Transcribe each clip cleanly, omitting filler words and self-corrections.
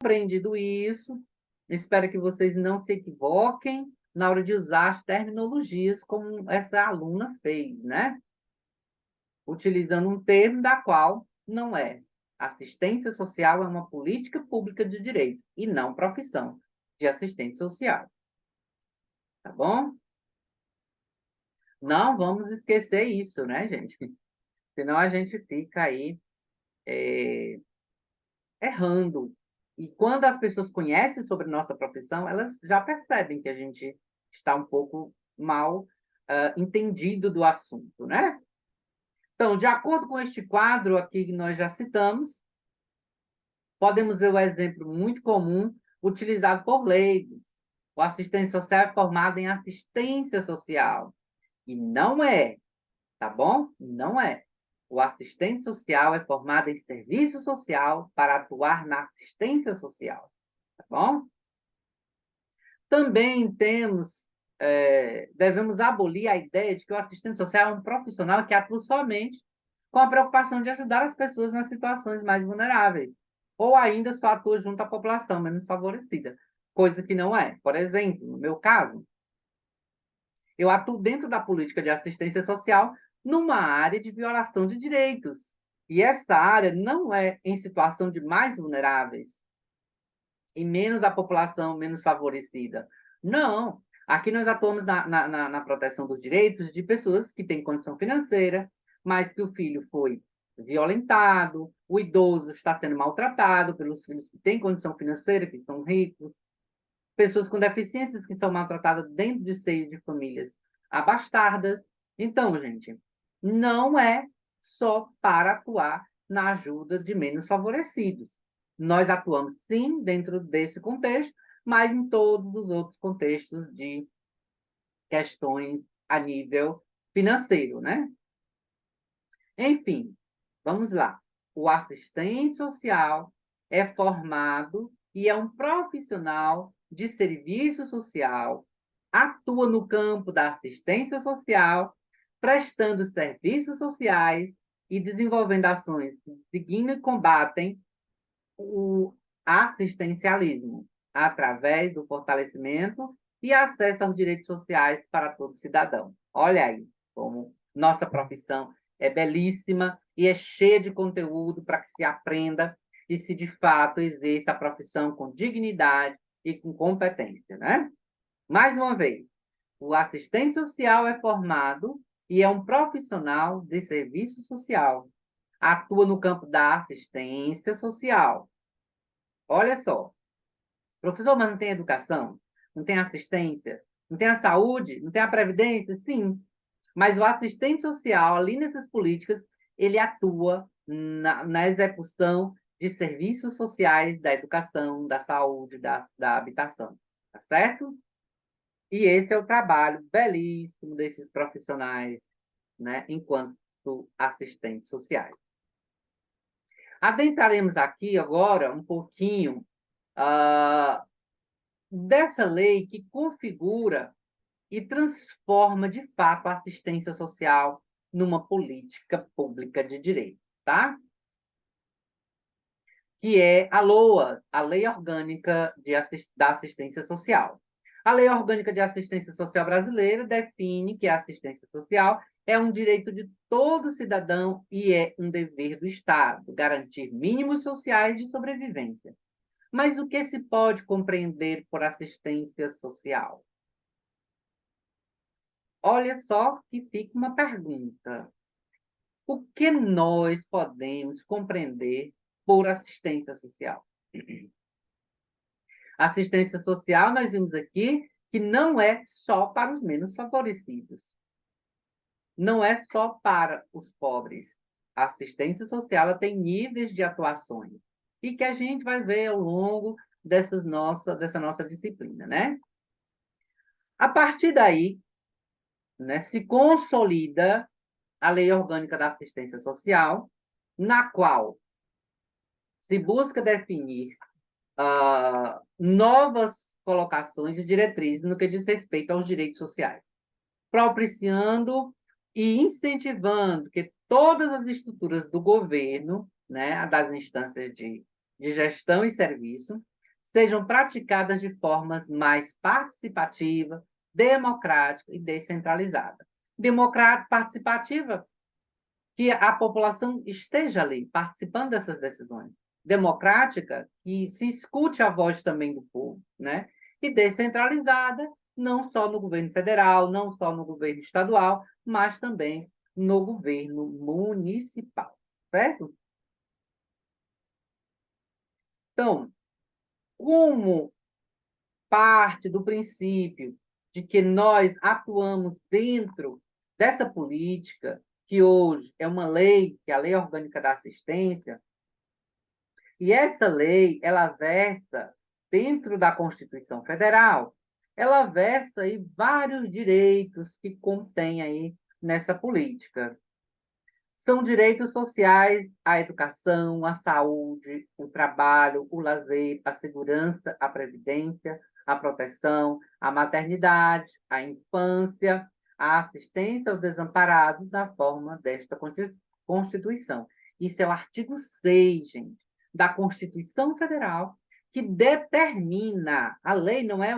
aprendido isso, espero que vocês não se equivoquem na hora de usar as terminologias como essa aluna fez, né? Utilizando um termo da qual não é. Assistência social é uma política pública de direito e não profissão de assistente social. Tá bom? Não vamos esquecer isso, né, gente? Senão a gente fica aí errando. E quando as pessoas conhecem sobre nossa profissão, elas já percebem que a gente está um pouco mal entendido do assunto, né? Então, de acordo com este quadro aqui que nós já citamos, podemos ver o exemplo muito comum utilizado por leigos. O assistente social é formado em assistência social. E não é, tá bom? Não é. O assistente social é formado em serviço social para atuar na assistência social, tá bom? Também devemos abolir a ideia de que o assistente social é um profissional que atua somente com a preocupação de ajudar as pessoas nas situações mais vulneráveis, ou ainda só atua junto à população menos favorecida, coisa que não é. Por exemplo, no meu caso, eu atuo dentro da política de assistência social numa área de violação de direitos, e essa área não é em situação de mais vulneráveis, e menos a população menos favorecida. Não. Aqui nós atuamos na proteção dos direitos de pessoas que têm condição financeira, mas que o filho foi violentado, o idoso está sendo maltratado pelos filhos que têm condição financeira, que são ricos, pessoas com deficiências que são maltratadas dentro de seio de famílias abastardas. Então, gente, não é só para atuar na ajuda de menos favorecidos. Nós atuamos, sim, dentro desse contexto, mas em todos os outros contextos de questões a nível financeiro, né? Enfim, vamos lá. O assistente social é formado e é um profissional de serviço social, atua no campo da assistência social, prestando serviços sociais e desenvolvendo ações que seguindo e combatem o assistencialismo, através do fortalecimento e acesso aos direitos sociais para todo cidadão. Olha aí como nossa profissão é belíssima e é cheia de conteúdo para que se aprenda e se de fato exerça a profissão com dignidade e com competência, né? Mais uma vez, o assistente social é formado e é um profissional de serviço social. Atua no campo da assistência social. Olha só, professor, mas não tem educação? Não tem assistência? Não tem a saúde? Não tem a previdência? Sim. Mas o assistente social, ali nessas políticas, ele atua na execução de serviços sociais da educação, da saúde, da habitação. Tá certo? E esse é o trabalho belíssimo desses profissionais, né, enquanto assistentes sociais. Adentraremos aqui agora um pouquinho dessa lei que configura e transforma, de fato, a assistência social numa política pública de direito, tá? Que é a LOA, a Lei Orgânica da Assistência Social. A Lei Orgânica de Assistência Social Brasileira define que a assistência social é um direito de todo cidadão e é um dever do Estado garantir mínimos sociais de sobrevivência. Mas o que se pode compreender por assistência social? Olha só que fica uma pergunta. O que nós podemos compreender por assistência social? Assistência social, nós vimos aqui que não é só para os menos favorecidos. Não é só para os pobres. A assistência social ela tem níveis de atuações e que a gente vai ver ao longo dessa nossa disciplina, né? A partir daí, né, se consolida a Lei Orgânica da Assistência Social, na qual se busca definir novas colocações e diretrizes no que diz respeito aos direitos sociais, propiciando e incentivando que todas as estruturas do governo, né, das instâncias de gestão e serviço, sejam praticadas de formas mais participativa, democrática e descentralizada. Democrática, participativa, que a população esteja ali, participando dessas decisões. Democrática, que se escute a voz também do povo, né? E descentralizada, não só no governo federal, não só no governo estadual, mas também no governo municipal, certo? Então, como parte do princípio de que nós atuamos dentro dessa política, que hoje é uma lei, que é a Lei Orgânica da Assistência, e essa lei, ela versa dentro da Constituição Federal, ela versa aí vários direitos que contém aí nessa política. São direitos sociais à educação, à saúde, o trabalho, o lazer, a segurança, a previdência, a proteção, a maternidade, a infância, a assistência aos desamparados na forma desta Constituição. Isso é o artigo 6, gente, da Constituição Federal, que determina, a lei não é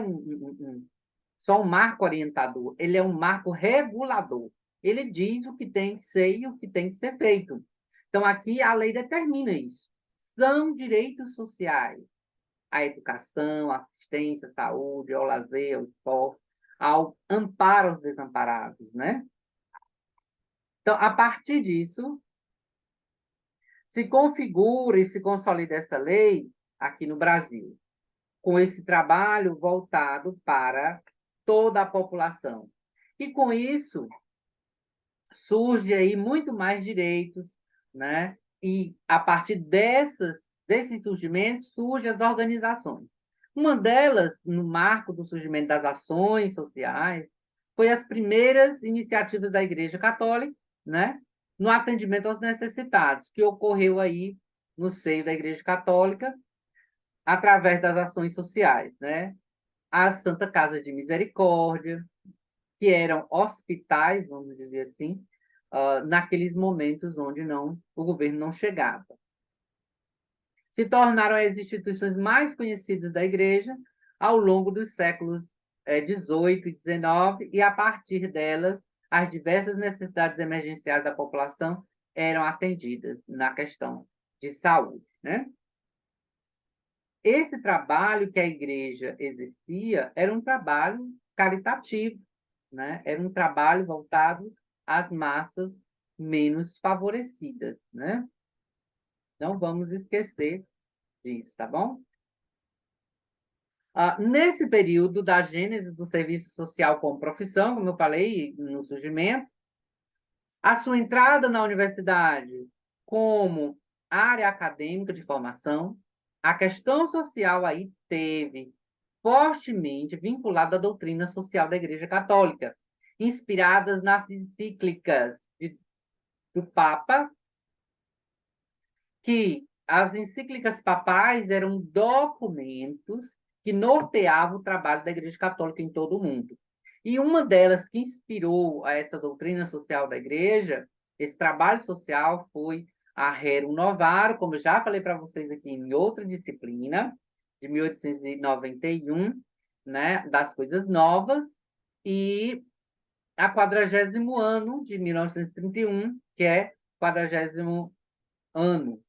só um marco orientador, ele é um marco regulador. Ele diz o que tem que ser e o que tem que ser feito. Então, aqui a lei determina isso. São direitos sociais: a educação, a assistência, a saúde, ao lazer, ao esporte, ao amparo aos desamparados, né? Então, a partir disso, se configura e se consolida essa lei aqui no Brasil, com esse trabalho voltado para toda a população. E com isso, surge aí muito mais direitos, né? E a partir desses surgimentos surgem as organizações. Uma delas, no marco do surgimento das ações sociais, foi as primeiras iniciativas da Igreja Católica, né? No atendimento aos necessitados, que ocorreu aí no seio da Igreja Católica, através das ações sociais, né? A Santa Casa de Misericórdia, que eram hospitais, vamos dizer assim, naqueles momentos onde o governo não chegava. Se tornaram as instituições mais conhecidas da Igreja ao longo dos séculos XVIII e XIX, e a partir delas, as diversas necessidades emergenciais da população eram atendidas na questão de saúde, né? Esse trabalho que a Igreja exercia era um trabalho caritativo, né? Era um trabalho voltado às massas menos favorecidas, né? Não vamos esquecer disso, tá bom? Nesse período da gênese do serviço social como profissão, como eu falei no surgimento, a sua entrada na universidade como área acadêmica de formação, a questão social aí teve fortemente vinculada à doutrina social da Igreja Católica, inspiradas nas encíclicas do Papa, que as encíclicas papais eram documentos que norteavam o trabalho da Igreja Católica em todo o mundo. E uma delas que inspirou a essa doutrina social da Igreja, esse trabalho social, foi a Rerum Novarum, como eu já falei para vocês aqui em outra disciplina, de 1891, né, das coisas novas, e a 40º ano de 1931, que é 40º ano.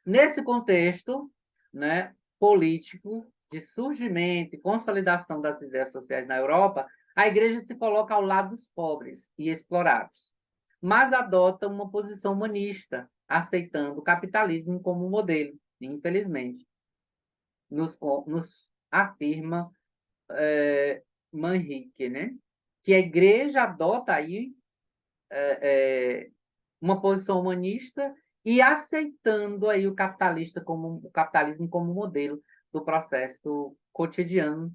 Nesse contexto, né, político de surgimento e consolidação das ideias sociais na Europa, a Igreja se coloca ao lado dos pobres e explorados, mas adota uma posição humanista, aceitando o capitalismo como modelo, infelizmente. Nos afirma Manrique, né? Que a Igreja adota aí uma posição humanista e aceitando aí o capitalismo como modelo do processo cotidiano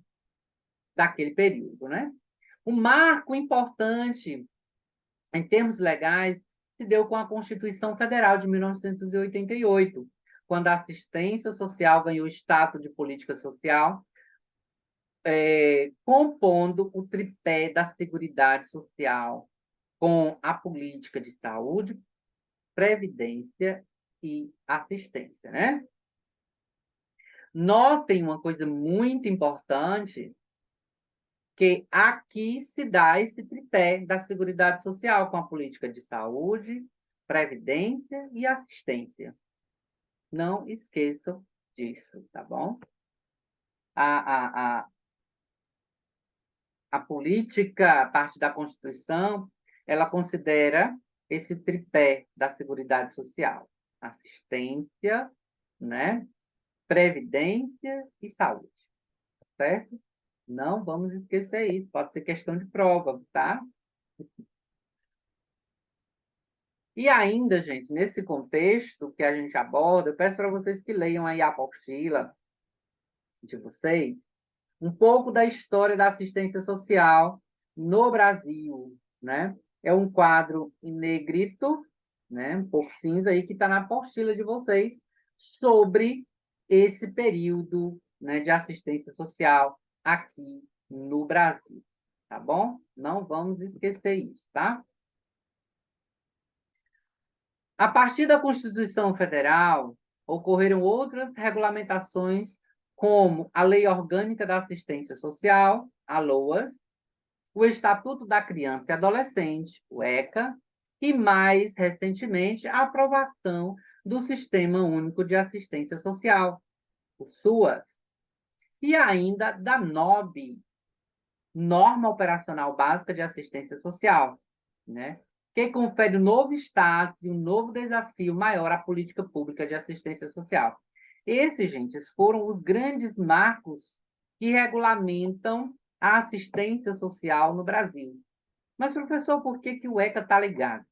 daquele período, né? Um marco importante em termos legais se deu com a Constituição Federal de 1988, quando a assistência social ganhou status de política social, compondo o tripé da Seguridade Social com a política de saúde, previdência e assistência, né? Notem uma coisa muito importante, que aqui se dá esse tripé da Seguridade Social, com a política de saúde, previdência e assistência. Não esqueçam disso, tá bom? A, a política, a parte da Constituição, ela considera esse tripé da Seguridade Social: assistência, né? Previdência e saúde, certo? Não vamos esquecer isso, pode ser questão de prova, tá? E ainda, gente, nesse contexto que a gente aborda, eu peço para vocês que leiam aí a apostila de vocês, um pouco da história da assistência social no Brasil, né? É um quadro em negrito, né? Um pouco cinza aí, que está na apostila de vocês, sobre esse período, né, de assistência social aqui no Brasil, tá bom? Não vamos esquecer isso, tá? A partir da Constituição Federal, ocorreram outras regulamentações, como a Lei Orgânica da Assistência Social, a LOAS, o Estatuto da Criança e Adolescente, o ECA, e, mais recentemente, a aprovação do Sistema Único de Assistência Social, o SUAS, e ainda da NOB, Norma Operacional Básica de Assistência Social, né? Que confere um novo status e um novo desafio maior à política pública de assistência social. Esses, gente, foram os grandes marcos que regulamentam a assistência social no Brasil. Mas, professor, por que o ECA está ligado?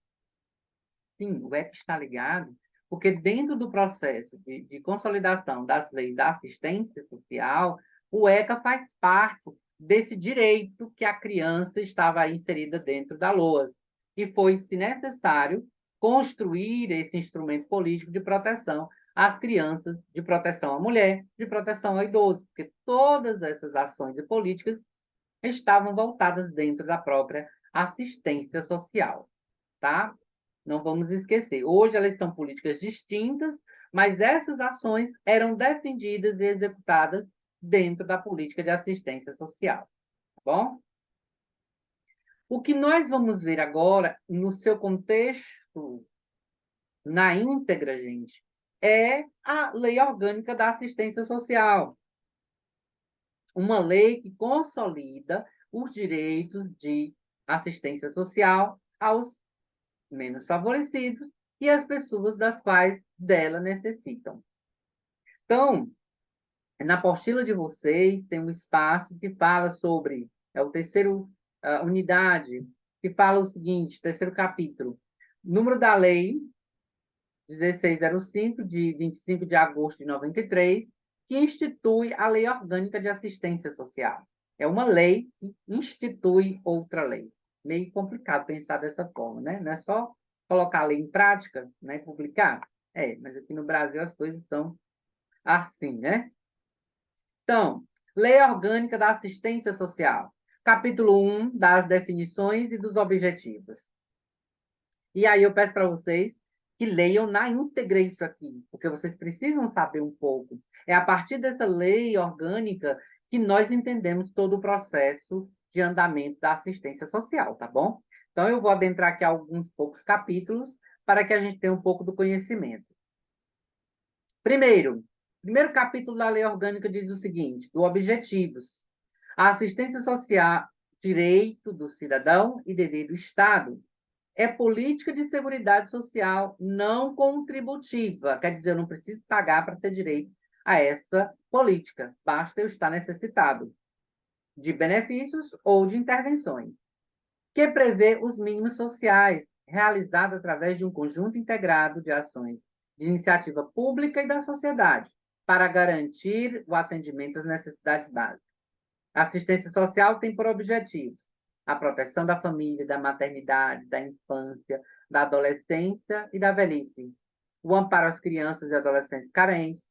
Sim, o ECA está ligado porque dentro do processo de consolidação das leis da assistência social, o ECA faz parte desse direito que a criança estava inserida dentro da LOAS. E foi, se necessário, construir esse instrumento político de proteção às crianças, de proteção à mulher, de proteção ao idoso, porque todas essas ações e políticas estavam voltadas dentro da própria assistência social, tá? Não vamos esquecer. Hoje elas são políticas distintas, mas essas ações eram defendidas e executadas dentro da política de assistência social, tá bom? O que nós vamos ver agora, no seu contexto, na íntegra, gente, é a Lei Orgânica da Assistência Social. Uma lei que consolida os direitos de assistência social aos menos favorecidos e às pessoas das quais dela necessitam. Então, na apostila de vocês tem um espaço que fala sobre, é o terceiro unidade, que fala o seguinte, terceiro capítulo, número da lei 1605, de 25 de agosto de 93, que institui a Lei Orgânica de Assistência Social. É uma lei que institui outra lei. Meio complicado pensar dessa forma, né? Não é só colocar a lei em prática, né? Publicar. É, mas aqui no Brasil as coisas são assim, né? Então, Lei Orgânica da Assistência Social. Capítulo 1, das definições e dos objetivos. E aí eu peço para vocês que leiam na íntegra isso aqui, porque vocês precisam saber um pouco. É a partir dessa lei orgânica que nós entendemos todo o processo de andamento da assistência social, tá bom? Então, eu vou adentrar aqui alguns poucos capítulos para que a gente tenha um pouco do conhecimento. Primeiro capítulo da lei orgânica diz o seguinte, do objetivos. A assistência social, direito do cidadão e dever do Estado, é política de seguridade social não contributiva. Quer dizer, eu não preciso pagar para ter direito a essa política. Basta eu estar necessitado de benefícios ou de intervenções. Que prevê os mínimos sociais, realizados através de um conjunto integrado de ações de iniciativa pública e da sociedade, para garantir o atendimento às necessidades básicas. A assistência social tem por objetivos a proteção da família, da maternidade, da infância, da adolescência e da velhice, o amparo às crianças e adolescentes carentes,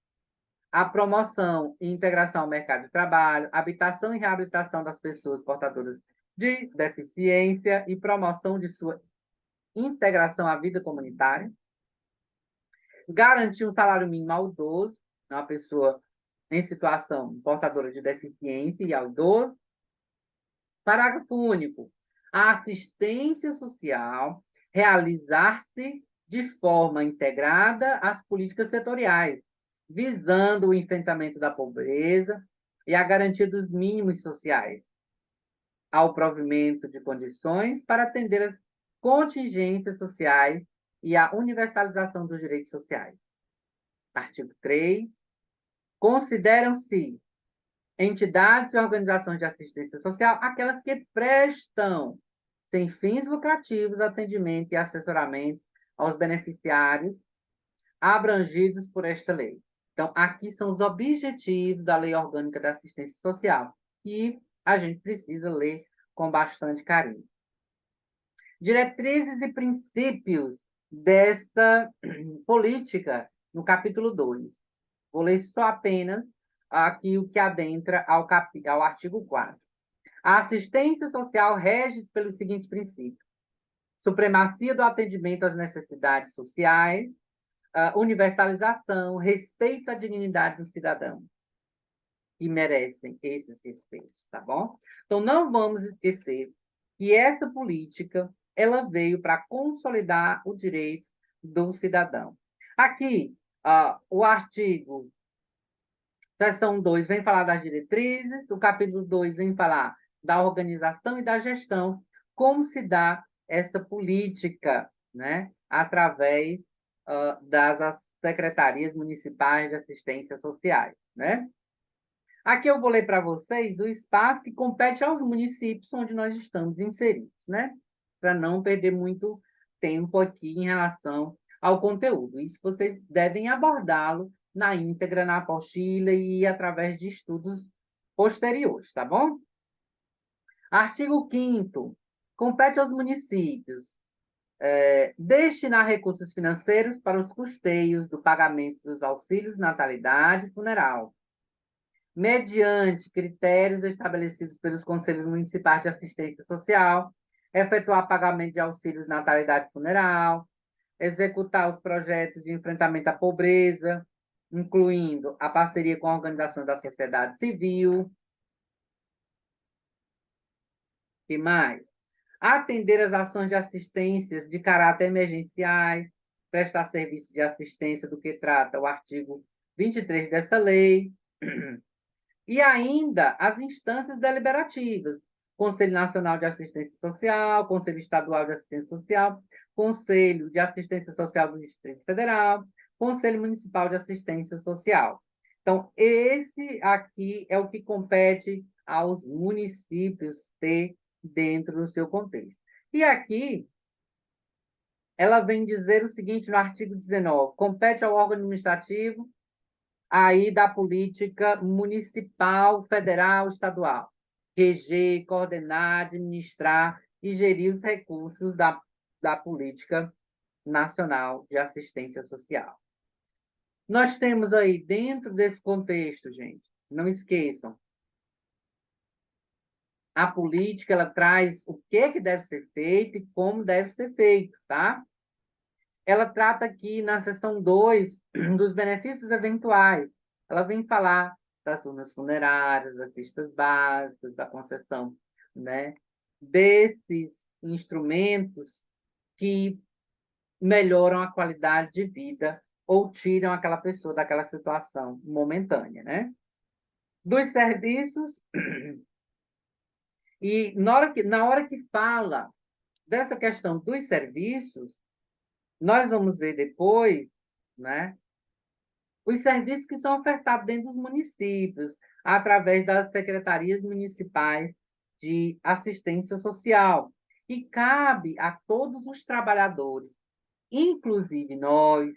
a promoção e integração ao mercado de trabalho, habitação e reabilitação das pessoas portadoras de deficiência e promoção de sua integração à vida comunitária, garantir um salário mínimo ao idoso, uma pessoa em situação portadora de deficiência e ao idoso. Parágrafo único. A assistência social realizar-se de forma integrada às políticas setoriais, visando o enfrentamento da pobreza e a garantia dos mínimos sociais, ao provimento de condições para atender as contingências sociais e a universalização dos direitos sociais. Artigo 3. Consideram-se entidades e organizações de assistência social aquelas que prestam, sem fins lucrativos, atendimento e assessoramento aos beneficiários abrangidos por esta lei. Então, aqui são os objetivos da Lei Orgânica da Assistência Social, que a gente precisa ler com bastante carinho. Diretrizes e princípios desta política, no capítulo 2. Vou ler só apenas aqui o que adentra ao artigo 4. A assistência social rege pelos seguintes princípios: supremacia do atendimento às necessidades sociais, universalização, respeito à dignidade do cidadão, que merecem esses respeitos, tá bom? Então, não vamos esquecer que essa política ela veio para consolidar o direito do cidadão. Aqui, o artigo seção 2 vem falar das diretrizes, o capítulo 2 vem falar da organização e da gestão, como se dá essa política, né, através das secretarias municipais de assistência sociais, né? Aqui eu vou ler para vocês o espaço que compete aos municípios onde nós estamos inseridos, né? Para não perder muito tempo aqui em relação ao conteúdo. Isso vocês devem abordá-lo na íntegra, na apostila e através de estudos posteriores, tá bom? Artigo 5º. Compete aos municípios destinar recursos financeiros para os custeios do pagamento dos auxílios natalidade e funeral, mediante critérios estabelecidos pelos Conselhos Municipais de Assistência Social, efetuar pagamento de auxílios natalidade e funeral, executar os projetos de enfrentamento à pobreza, incluindo a parceria com organizações da sociedade civil. E mais? Atender às ações de assistência de caráter emergenciais, prestar serviço de assistência do que trata o artigo 23 dessa lei, e ainda as instâncias deliberativas, Conselho Nacional de Assistência Social, Conselho Estadual de Assistência Social, Conselho de Assistência Social do Distrito Federal, Conselho Municipal de Assistência Social. Então, esse aqui é o que compete aos municípios ter dentro do seu contexto. E aqui, ela vem dizer o seguinte no artigo 19: compete ao órgão administrativo aí da política municipal, federal, estadual, reger, coordenar, administrar e gerir os recursos da política nacional de assistência social. Nós temos aí, dentro desse contexto, gente, não esqueçam, a política ela traz o que deve ser feito e como deve ser feito, tá? Ela trata aqui na seção 2 dos benefícios eventuais. Ela vem falar das urnas funerárias, das cestas básicas, da concessão, né, desses instrumentos que melhoram a qualidade de vida ou tiram aquela pessoa daquela situação momentânea, né? Dos serviços, e na hora que fala dessa questão dos serviços, nós vamos ver depois, né, os serviços que são ofertados dentro dos municípios, através das secretarias municipais de assistência social. E cabe a todos os trabalhadores, inclusive nós,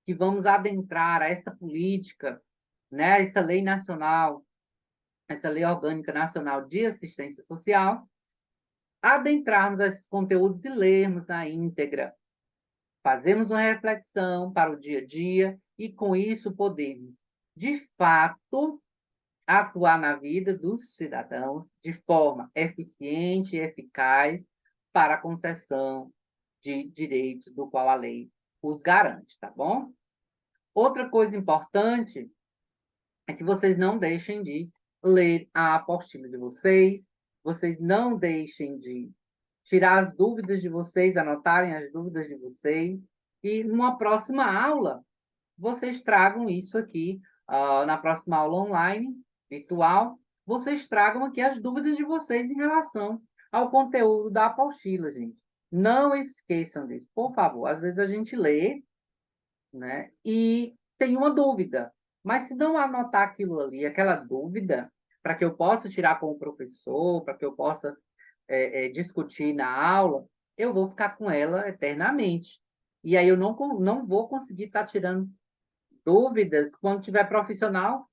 que vamos adentrar a essa política, né, essa lei nacional, essa lei orgânica nacional de assistência social, adentrarmos esses conteúdos e lermos na íntegra. Fazemos uma reflexão para o dia a dia e, com isso, podemos, de fato, atuar na vida dos cidadãos de forma eficiente e eficaz para a concessão de direitos do qual a lei os garante, tá bom? Outra coisa importante é que vocês não deixem de ler a apostila de vocês não deixem de tirar as dúvidas de vocês, anotarem as dúvidas de vocês, e numa próxima aula, vocês tragam isso aqui, na próxima aula online, virtual, vocês tragam aqui as dúvidas de vocês em relação ao conteúdo da apostila, gente. Não esqueçam disso, por favor. Às vezes a gente lê, né, e tem uma dúvida, mas se não anotar aquilo ali, aquela dúvida, para que eu possa tirar com o professor, para que eu possa discutir na aula, eu vou ficar com ela eternamente. E aí eu não vou conseguir estar tirando dúvidas quando tiver profissional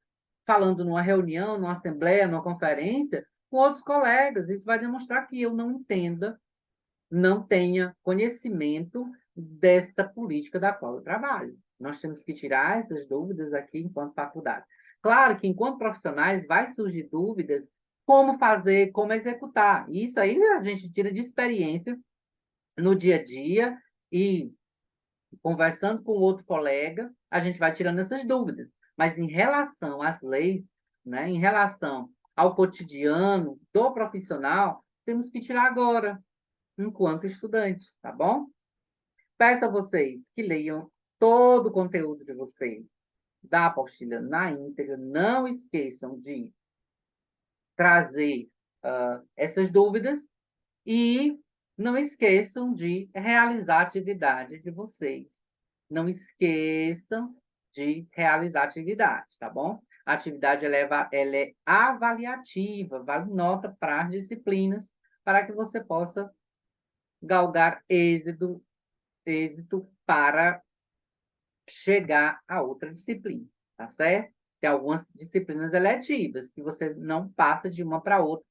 falando numa reunião, numa assembleia, numa conferência, com outros colegas. Isso vai demonstrar que eu não entenda, não tenha conhecimento desta política da qual eu trabalho. Nós temos que tirar essas dúvidas aqui enquanto faculdade. Claro que, enquanto profissionais, vai surgir dúvidas como fazer, como executar. Isso aí a gente tira de experiência no dia a dia e conversando com outro colega, a gente vai tirando essas dúvidas. Mas em relação às leis, né, em relação ao cotidiano do profissional, temos que tirar agora, enquanto estudantes, tá bom? Peço a vocês que leiam todo o conteúdo de vocês da apostila na íntegra. Não esqueçam de trazer essas dúvidas e não esqueçam de realizar a atividade de vocês. Não esqueçam de realizar a atividade, tá bom? A atividade ela é avaliativa, vale nota para as disciplinas, para que você possa galgar êxito para chegar a outra disciplina, tá certo? Tem algumas disciplinas eletivas que você não passa de uma para outra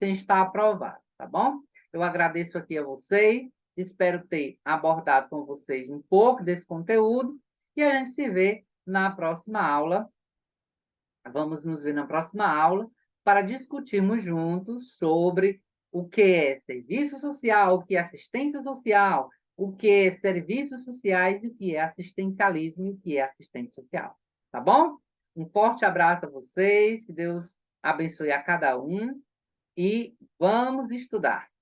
sem estar aprovado, tá bom? Eu agradeço aqui a vocês, espero ter abordado com vocês um pouco desse conteúdo e a gente se vê na próxima aula. Vamos nos ver na próxima aula para discutirmos juntos sobre o que é serviço social, o que é assistência social, o que é serviços sociais e o que é assistencialismo e o que é assistente social. Tá bom? Um forte abraço a vocês, que Deus abençoe a cada um e vamos estudar.